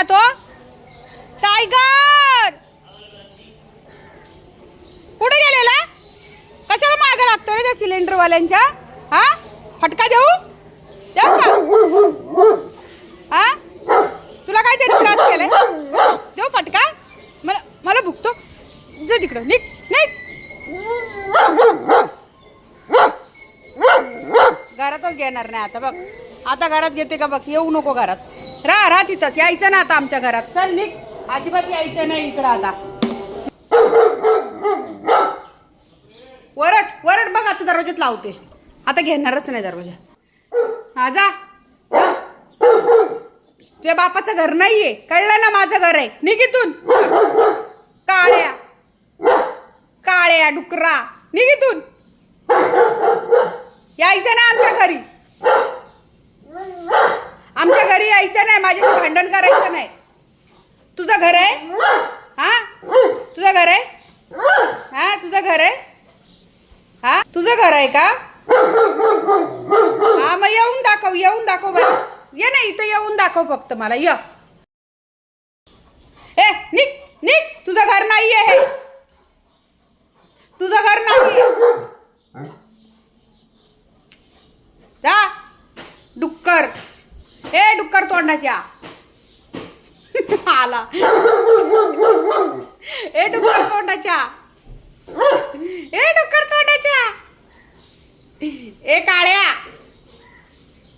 गेला तो? टायगर कुठे गेलेला? कशाला मागे लागतो रे त्या सिलेंडर वाल्यांच्या? हा, फटका देऊ देऊ का? हा, तुला काहीतरी त्रास केलाय? देऊ फटका? मला भुकतो. जा तिकडं, निघ निघ. घरातच घेणार नाही आता बघ. आता घरात घेते का बघ. येऊ नको घरात. राहा तिथंच. यायचं ना आता आमच्या घरात. चल निघ. अजिबात यायचं नाही इकडं आता. वरड बघ. आता दरवाज्यात लावते. आता घेणारच नाही दरवाजा. हा जा. तुझ्या बापाचं घर नाहीये, कळलं ना? माझं घर आहे. निघ इथून. काळ्या डुकरा, निघ इथून. यायचं ना आमच्या घरी. आमच्या घरी यायचं नाही. माझ्याशी भांडण करायचं नाही. तुझं घर आहे? हा, तुझं घर आहे? हा, तुझं घर आहे? हा, तुझं घर आहे का? हा, मग येऊन दाखव बरं. ये ना इथं, येऊन दाखव फक्त मला. ये. ए निघ निघ. तुझं घर नाहीये हे. तुझं घर नाहीये. जा डुक्कर. ए डुक्कर तोंडाच्या. आला. ए डुक्कर तोंडाच्या. ए डुक्कर तोंडाच्या. ए काळ्या.